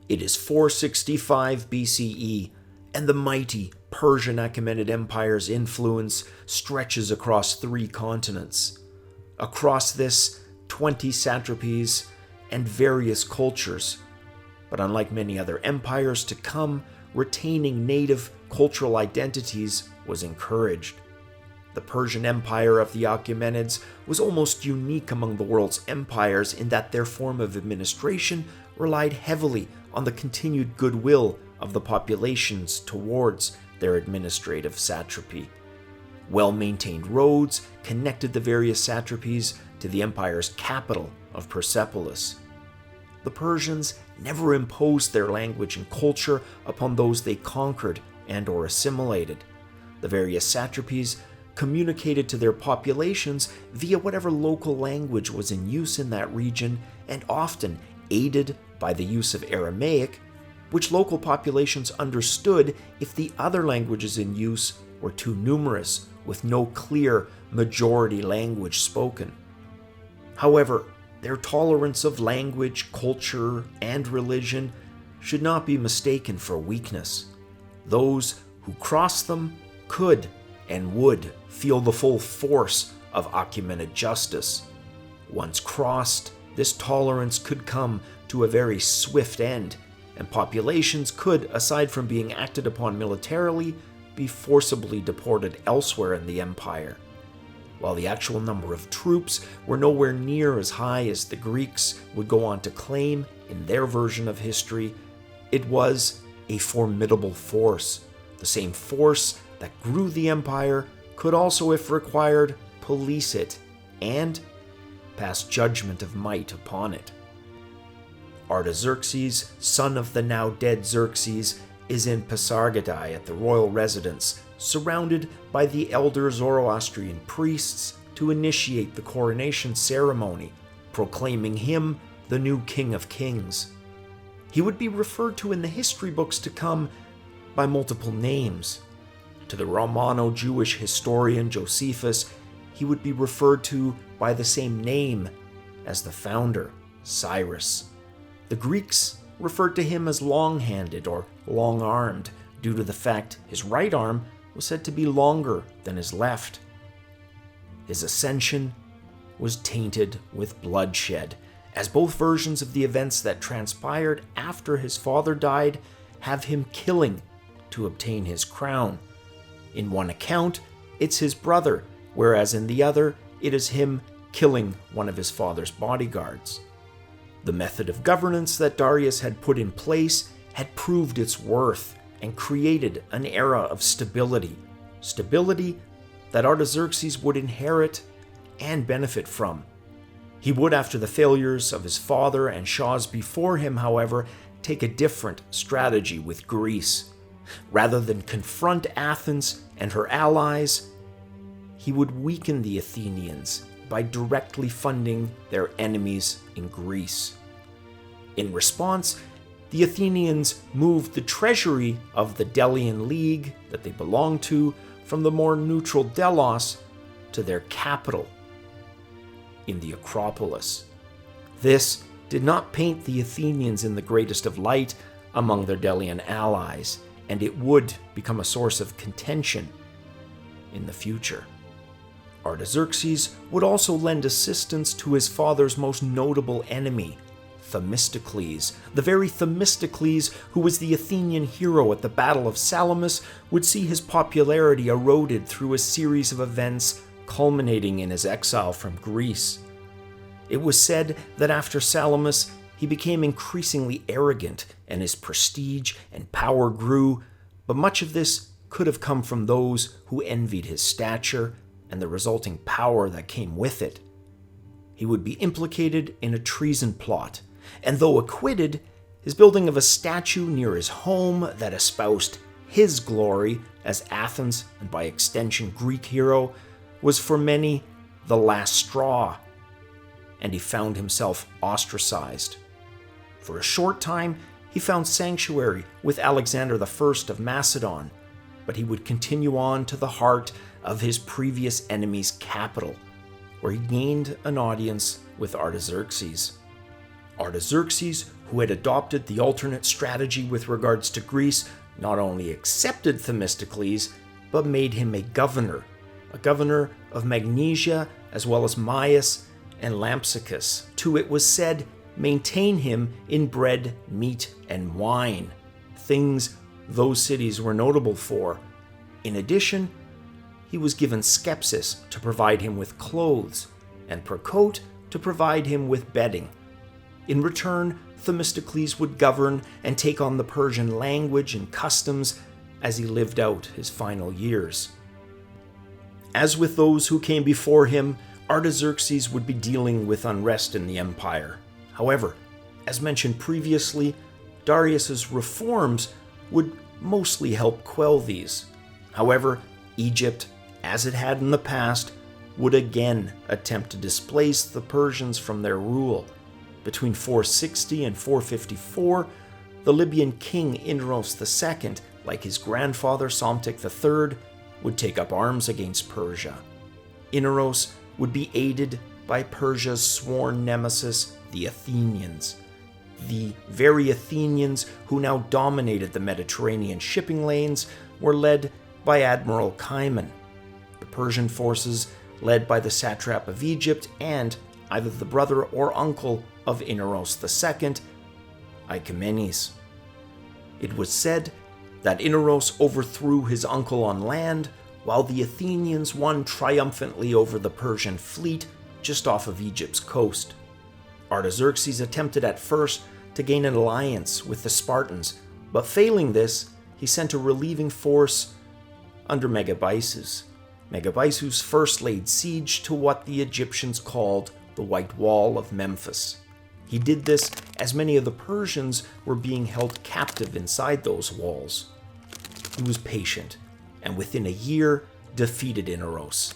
It is 465 BCE, and the mighty Persian Achaemenid Empire's influence stretches across 3 continents. Across this, 20 satrapies and various cultures. But unlike many other empires to come, retaining native cultural identities was encouraged. The Persian Empire of the Achaemenids was almost unique among the world's empires in that their form of administration relied heavily on the continued goodwill of the populations towards their administrative satrapy. Well-maintained roads connected the various satrapies to the empire's capital of Persepolis. The Persians never imposed their language and culture upon those they conquered and/or assimilated. The various satrapies communicated to their populations via whatever local language was in use in that region, and often aided by the use of Aramaic, which local populations understood if the other languages in use were too numerous, with no clear majority language spoken. However, their tolerance of language, culture, and religion should not be mistaken for weakness. Those who crossed them could and would feel the full force of Achaemenid justice. Once crossed, this tolerance could come to a very swift end, and populations could, aside from being acted upon militarily, be forcibly deported elsewhere in the empire. While the actual number of troops were nowhere near as high as the Greeks would go on to claim in their version of history, it was a formidable force. The same force that grew the empire could also, if required, police it and pass judgment of might upon it. Artaxerxes, son of the now dead Xerxes, is in Pasargadae at the royal residence, surrounded by the elder Zoroastrian priests to initiate the coronation ceremony, proclaiming him the new king of kings. He would be referred to in the history books to come by multiple names. To the Romano-Jewish historian Josephus, he would be referred to by the same name as the founder, Cyrus. The Greeks referred to him as long-handed or long-armed due to the fact his right arm was said to be longer than his left. His ascension was tainted with bloodshed, as both versions of the events that transpired after his father died have him killing to obtain his crown. In one account, it's his brother, whereas in the other, it is him killing one of his father's bodyguards. The method of governance that Darius had put in place had proved its worth and created an era of stability that Artaxerxes would inherit and benefit from. He would, after the failures of his father and Shahs before him, however, take a different strategy with Greece. Rather than confront Athens and her allies, he would weaken the Athenians by directly funding their enemies in Greece. In response, the Athenians moved the treasury of the Delian League that they belonged to from the more neutral Delos to their capital in the Acropolis. This did not paint the Athenians in the greatest of light among their Delian allies, and it would become a source of contention in the future. Artaxerxes would also lend assistance to his father's most notable enemy, Themistocles. The very Themistocles who was the Athenian hero at the Battle of Salamis would see his popularity eroded through a series of events culminating in his exile from Greece. It was said that after Salamis, he became increasingly arrogant and his prestige and power grew, but much of this could have come from those who envied his stature and the resulting power that came with it. He would be implicated in a treason plot, and though acquitted, his building of a statue near his home that espoused his glory as Athens, and by extension Greek hero, was for many the last straw, and he found himself ostracized. For a short time, he found sanctuary with Alexander I of Macedon, but he would continue on to the heart of his previous enemy's capital, where he gained an audience with Artaxerxes. Artaxerxes, who had adopted the alternate strategy with regards to Greece, not only accepted Themistocles, but made him a governor of Magnesia, as well as Myus and Lampsacus, to, it was said, maintain him in bread, meat, and wine, things those cities were notable for. In addition, he was given Skepsis to provide him with clothes, and Percote to provide him with bedding. In return, Themistocles would govern and take on the Persian language and customs as he lived out his final years. As with those who came before him, Artaxerxes would be dealing with unrest in the empire. However, as mentioned previously, Darius's reforms would mostly help quell these. However, Egypt, as it had in the past, would again attempt to displace the Persians from their rule. Between 460 and 454, the Libyan king Inaros II, like his grandfather Psamtik III, would take up arms against Persia. Inaros would be aided by Persia's sworn nemesis, the Athenians. The very Athenians who now dominated the Mediterranean shipping lanes were led by Admiral Achaemenid. The Persian forces, led by the satrap of Egypt and either the brother or uncle of Inaros II, Achaemenes. It was said that Inaros overthrew his uncle on land, while the Athenians won triumphantly over the Persian fleet just off of Egypt's coast. Artaxerxes attempted at first to gain an alliance with the Spartans, but failing this, he sent a relieving force under Megabyzus. Megabyzus first laid siege to what the Egyptians called the White Wall of Memphis. He did this as many of the Persians were being held captive inside those walls. He was patient, and within a year defeated Inaros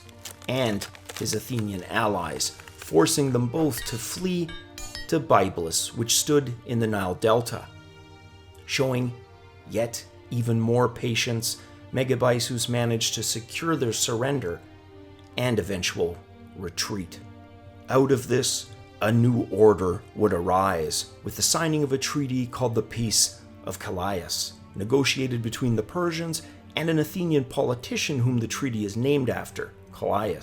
and his Athenian allies, forcing them both to flee to Byblus, which stood in the Nile Delta. Showing yet even more patience, Megabyzus managed to secure their surrender and eventual retreat. Out of this, a new order would arise with the signing of a treaty called the Peace of Calais, negotiated between the Persians and an Athenian politician whom the treaty is named after, Calais.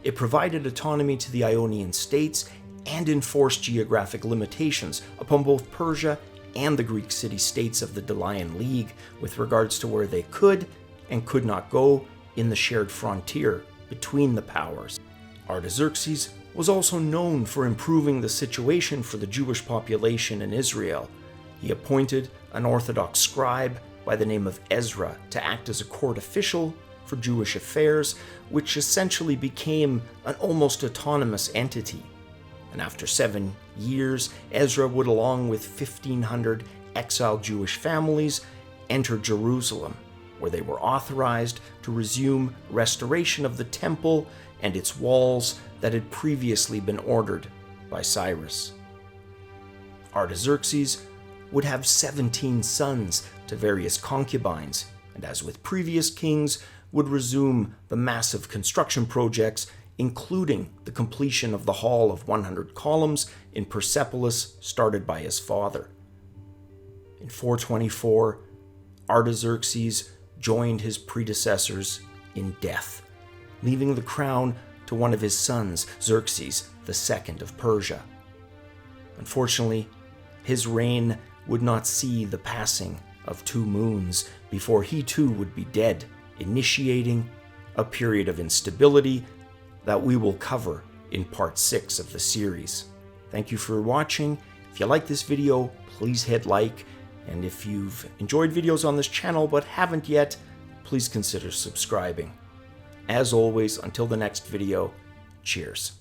It provided autonomy to the Ionian states and enforced geographic limitations upon both Persia and the Greek city-states of the Delian League with regards to where they could and could not go in the shared frontier between the powers. Artaxerxes was also known for improving the situation for the Jewish population in Israel. He appointed an Orthodox scribe by the name of Ezra to act as a court official for Jewish affairs, which essentially became an almost autonomous entity. And after 7 years, Ezra would, along with 1,500 exiled Jewish families, enter Jerusalem, where they were authorized to resume restoration of the temple and its walls that had previously been ordered by Cyrus. Artaxerxes would have 17 sons to various concubines, and as with previous kings, would resume the massive construction projects, including the completion of the Hall of 100 Columns in Persepolis started by his father. In 424, Artaxerxes joined his predecessors in death, leaving the crown to one of his sons, Xerxes II of Persia. Unfortunately, his reign would not see the passing of 2 moons before he too would be dead, initiating a period of instability that we will cover in part 6 of the series. Thank you for watching. If you like this video, please hit like, and if you've enjoyed videos on this channel but haven't yet, please consider subscribing. As always, until the next video, cheers.